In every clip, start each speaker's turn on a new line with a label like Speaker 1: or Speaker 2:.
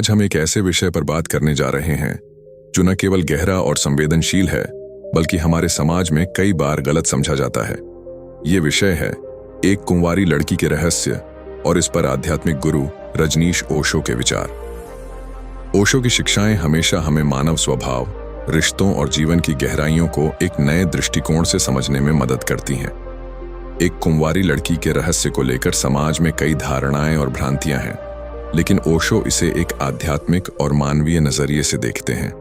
Speaker 1: आज हम एक ऐसे विषय पर बात करने जा रहे हैं जो न केवल गहरा और संवेदनशील है बल्कि हमारे समाज में कई बार गलत समझा जाता है। ये विषय है एक कुंवारी लड़की के रहस्य और इस पर आध्यात्मिक गुरु रजनीश ओशो के विचार। ओशो की शिक्षाएं हमेशा हमें मानव स्वभाव, रिश्तों और जीवन की गहराइयों को एक नए दृष्टिकोण से समझने में मदद करती हैं। एक कुंवारी लड़की के रहस्य को लेकर समाज में कई धारणाएं और भ्रांतियां हैं, लेकिन ओशो इसे एक आध्यात्मिक और मानवीय नजरिए से देखते हैं।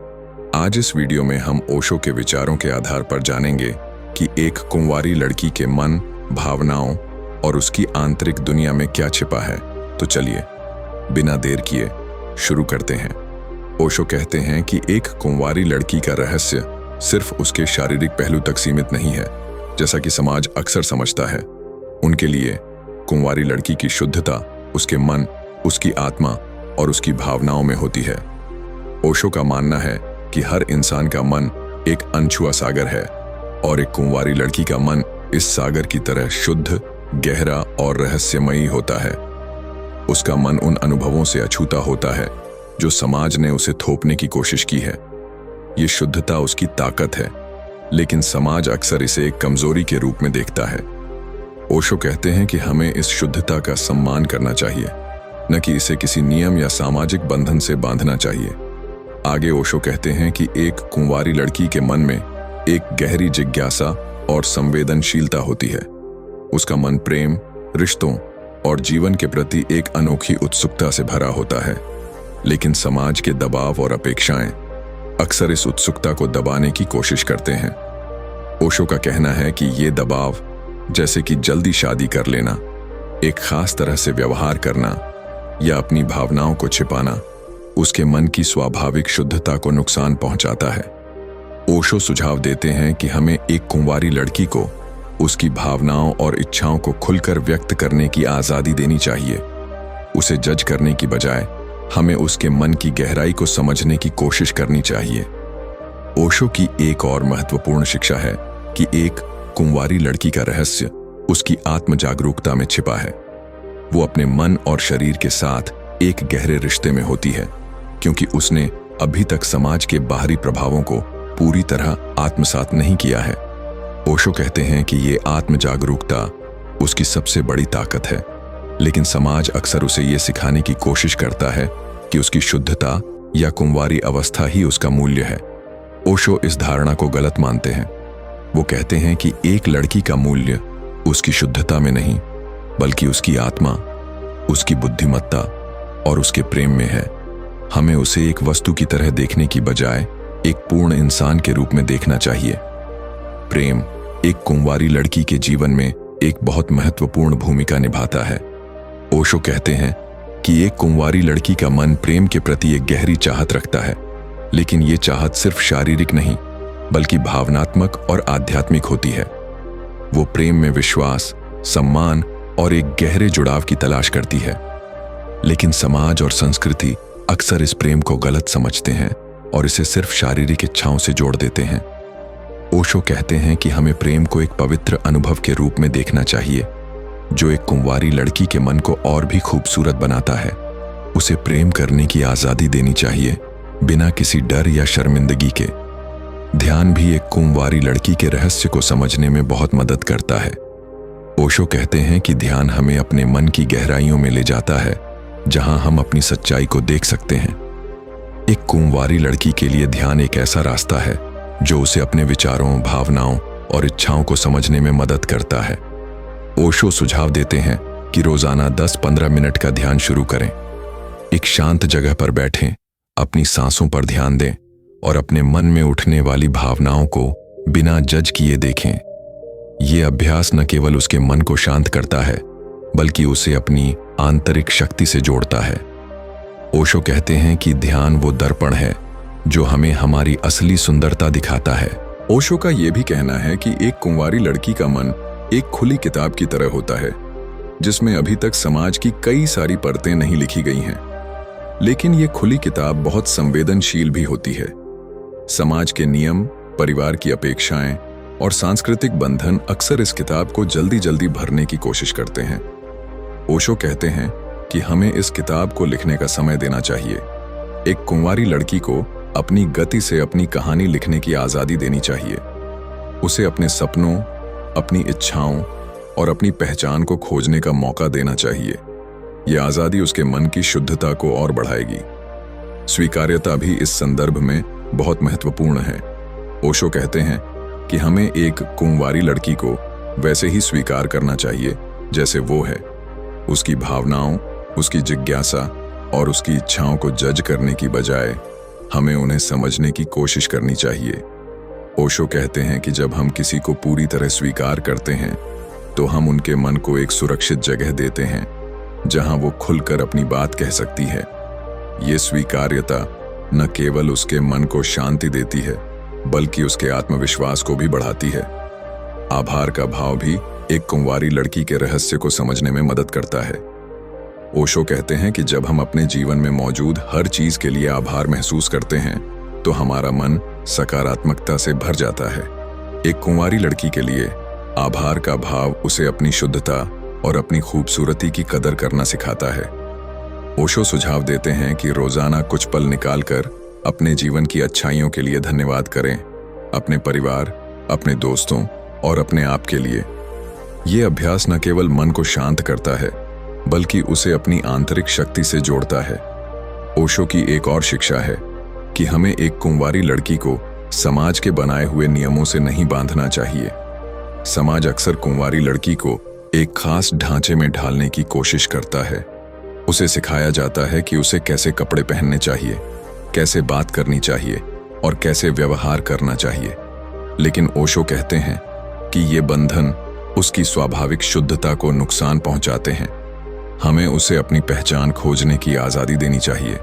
Speaker 1: आज इस वीडियो में हम ओशो के विचारों के आधार पर जानेंगे कि एक कुंवारी लड़की के मन, भावनाओं और उसकी आंतरिक दुनिया में क्या छिपा है। तो चलिए बिना देर किए शुरू करते हैं। ओशो कहते हैं कि एक कुंवारी लड़की का रहस्य सिर्फ उसके शारीरिक पहलू तक सीमित नहीं है, जैसा कि समाज अक्सर समझता है। उनके लिए कुंवारी लड़की की शुद्धता उसके मन, उसकी आत्मा और उसकी भावनाओं में होती है। ओशो का मानना है कि हर इंसान का मन एक अनछुआ सागर है और एक कुंवारी लड़की का मन इस सागर की तरह शुद्ध, गहरा और रहस्यमयी होता है। उसका मन उन अनुभवों से अछूता होता है जो समाज ने उसे थोपने की कोशिश की है। ये शुद्धता उसकी ताकत है, लेकिन समाज अक्सर इसे एक कमजोरी के रूप में देखता है। ओशो कहते हैं कि हमें इस शुद्धता का सम्मान करना चाहिए, न कि इसे किसी नियम या सामाजिक बंधन से बांधना चाहिए। आगे ओशो कहते हैं कि एक कुंवारी लड़की के मन में एक गहरी जिज्ञासा और संवेदनशीलता होती है। उसका मन प्रेम, रिश्तों और जीवन के प्रति एक अनोखी उत्सुकता से भरा होता है, लेकिन समाज के दबाव और अपेक्षाएं अक्सर इस उत्सुकता को दबाने की कोशिश करते हैं। ओशो का कहना है कि ये दबाव, जैसे कि जल्दी शादी कर लेना, एक खास तरह से व्यवहार करना या अपनी भावनाओं को छिपाना, उसके मन की स्वाभाविक शुद्धता को नुकसान पहुंचाता है। ओशो सुझाव देते हैं कि हमें एक कुंवारी लड़की को उसकी भावनाओं और इच्छाओं को खुलकर व्यक्त करने की आजादी देनी चाहिए। उसे जज करने की बजाय हमें उसके मन की गहराई को समझने की कोशिश करनी चाहिए। ओशो की एक और महत्वपूर्ण शिक्षा है कि एक कुंवारी लड़की का रहस्य उसकी आत्म जागरूकता में छिपा है। वो अपने मन और शरीर के साथ एक गहरे रिश्ते में होती है, क्योंकि उसने अभी तक समाज के बाहरी प्रभावों को पूरी तरह आत्मसात नहीं किया है। ओशो कहते हैं कि ये आत्म जागरूकता उसकी सबसे बड़ी ताकत है, लेकिन समाज अक्सर उसे ये सिखाने की कोशिश करता है कि उसकी शुद्धता या कुंवारी अवस्था ही उसका मूल्य है। ओशो इस धारणा को गलत मानते हैं। वो कहते हैं कि एक लड़की का मूल्य उसकी शुद्धता में नहीं, बल्कि उसकी आत्मा, उसकी बुद्धिमत्ता और उसके प्रेम में है। हमें उसे एक वस्तु की तरह देखने की बजाय एक पूर्ण इंसान के रूप में देखना चाहिए। प्रेम एक कुंवारी लड़की के जीवन में एक बहुत महत्वपूर्ण भूमिका निभाता है। ओशो कहते हैं कि एक कुंवारी लड़की का मन प्रेम के प्रति एक गहरी चाहत रखता है, लेकिन ये चाहत सिर्फ शारीरिक नहीं बल्कि भावनात्मक और आध्यात्मिक होती है। वो प्रेम में विश्वास, सम्मान और एक गहरे जुड़ाव की तलाश करती है, लेकिन समाज और संस्कृति अक्सर इस प्रेम को गलत समझते हैं और इसे सिर्फ शारीरिक इच्छाओं से जोड़ देते हैं। ओशो कहते हैं कि हमें प्रेम को एक पवित्र अनुभव के रूप में देखना चाहिए, जो एक कुंवारी लड़की के मन को और भी खूबसूरत बनाता है। उसे प्रेम करने की आजादी देनी चाहिए, बिना किसी डर या शर्मिंदगी के। ध्यान भी एक कुंवारी लड़की के रहस्य को समझने में बहुत मदद करता है। ओशो कहते हैं कि ध्यान हमें अपने मन की गहराइयों में ले जाता है, जहां हम अपनी सच्चाई को देख सकते हैं। एक कुंवारी लड़की के लिए ध्यान एक ऐसा रास्ता है जो उसे अपने विचारों, भावनाओं और इच्छाओं को समझने में मदद करता है। ओशो सुझाव देते हैं कि रोजाना 10-15 मिनट का ध्यान शुरू करें। एक शांत जगह पर बैठें, अपनी सांसों पर ध्यान दें और अपने मन में उठने वाली भावनाओं को बिना जज किए देखें। ये अभ्यास न केवल उसके मन को शांत करता है, बल्कि उसे अपनी आंतरिक शक्ति से जोड़ता है। ओशो कहते हैं कि ध्यान वो दर्पण है जो हमें हमारी असली सुंदरता दिखाता है। ओशो का यह भी कहना है कि एक कुंवारी लड़की का मन एक खुली किताब की तरह होता है, जिसमें अभी तक समाज की कई सारी परतें नहीं लिखी गई हैं, लेकिन ये खुली किताब बहुत संवेदनशील भी होती है। समाज के नियम, परिवार की अपेक्षाएं और सांस्कृतिक बंधन अक्सर इस किताब को जल्दी जल्दी भरने की कोशिश करते हैं। ओशो कहते हैं कि हमें इस किताब को लिखने का समय देना चाहिए, एक कुंवारी लड़की को अपनी गति से अपनी कहानी लिखने की आज़ादी देनी चाहिए। उसे अपने सपनों, अपनी इच्छाओं और अपनी पहचान को खोजने का मौका देना चाहिए। यह आज़ादी उसके मन की शुद्धता को और बढ़ाएगी। स्वीकार्यता भी इस संदर्भ में बहुत महत्वपूर्ण है। ओशो कहते हैं कि हमें एक कुंवारी लड़की को वैसे ही स्वीकार करना चाहिए जैसे वो है। उसकी भावनाओं, उसकी जिज्ञासा और उसकी इच्छाओं को जज करने की बजाय हमें उन्हें समझने की कोशिश करनी चाहिए। ओशो कहते हैं कि जब हम किसी को पूरी तरह स्वीकार करते हैं तो हम उनके मन को एक सुरक्षित जगह देते हैं जहां वो खुलकर अपनी बात कह सकती है। ये स्वीकार्यता न केवल उसके मन को शांति देती है बल्कि उसके आत्मविश्वास को भी बढ़ाती है। आभार का भाव भी एक कुंवारी लड़की के रहस्य को समझने में मदद करता है। ओशो कहते हैं कि जब हम अपने जीवन में मौजूद हर चीज के लिए आभार महसूस करते हैं तो हमारा मन सकारात्मकता से भर जाता है। एक कुंवारी लड़की के लिए आभार का भाव उसे अपनी शुद्धता और अपनी खूबसूरती की कदर करना सिखाता है। ओशो सुझाव देते हैं कि रोजाना कुछ पल निकालकर अपने जीवन की अच्छाइयों के लिए धन्यवाद करें, अपने परिवार, अपने दोस्तों और अपने आप के लिए। ये अभ्यास न केवल मन को शांत करता है बल्कि उसे अपनी आंतरिक शक्ति से जोड़ता है। ओशो की एक और शिक्षा है कि हमें एक कुंवारी लड़की को समाज के बनाए हुए नियमों से नहीं बांधना चाहिए। समाज अक्सर कुंवारी लड़की को एक खास ढांचे में ढालने की कोशिश करता है। उसे सिखाया जाता है कि उसे कैसे कपड़े पहनने चाहिए, कैसे बात करनी चाहिए और कैसे व्यवहार करना चाहिए। लेकिन ओशो कहते हैं कि ये बंधन उसकी स्वाभाविक शुद्धता को नुकसान पहुंचाते हैं। हमें उसे अपनी पहचान खोजने की आज़ादी देनी चाहिए।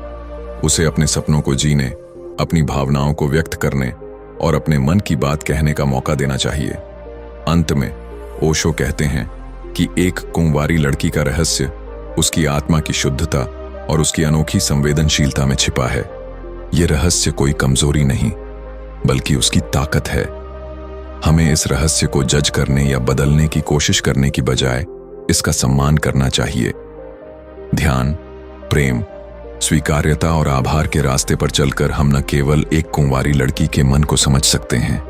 Speaker 1: उसे अपने सपनों को जीने, अपनी भावनाओं को व्यक्त करने और अपने मन की बात कहने का मौका देना चाहिए। अंत में ओशो कहते हैं कि एक कुंवारी लड़की का रहस्य उसकी आत्मा की शुद्धता और उसकी अनोखी संवेदनशीलता में छिपा है। ये रहस्य कोई कमजोरी नहीं बल्कि उसकी ताकत है। हमें इस रहस्य को जज करने या बदलने की कोशिश करने की बजाय इसका सम्मान करना चाहिए। ध्यान, प्रेम, स्वीकार्यता और आभार के रास्ते पर चलकर हम न केवल एक कुंवारी लड़की के मन को समझ सकते हैं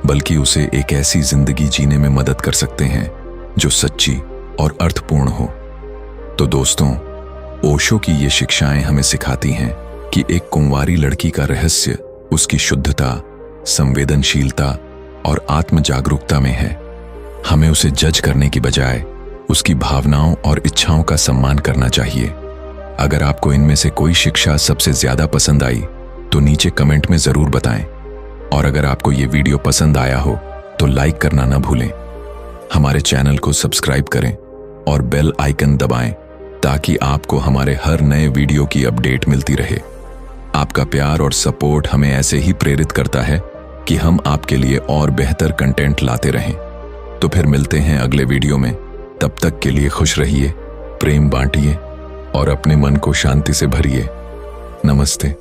Speaker 1: बल्कि उसे एक ऐसी जिंदगी जीने में मदद कर सकते हैं जो सच्ची और अर्थपूर्ण हो। तो दोस्तों, ओशो की ये शिक्षाएं हमें सिखाती हैं कि एक कुंवारी लड़की का रहस्य उसकी शुद्धता, संवेदनशीलता और आत्म जागरूकता में है। हमें उसे जज करने की बजाय उसकी भावनाओं और इच्छाओं का सम्मान करना चाहिए। अगर आपको इनमें से कोई शिक्षा सबसे ज्यादा पसंद आई तो नीचे कमेंट में जरूर बताएं। और अगर आपको ये वीडियो पसंद आया हो तो लाइक करना न भूलें। हमारे चैनल को सब्सक्राइब करें और बेल आइकन दबाएं ताकि आपको हमारे हर नए वीडियो की अपडेट मिलती रहे। आपका प्यार और सपोर्ट हमें ऐसे ही प्रेरित करता है कि हम आपके लिए और बेहतर कंटेंट लाते रहें। तो फिर मिलते हैं अगले वीडियो में। तब तक के लिए खुश रहिए, प्रेम बांटिए और अपने मन को शांति से भरिए। नमस्ते।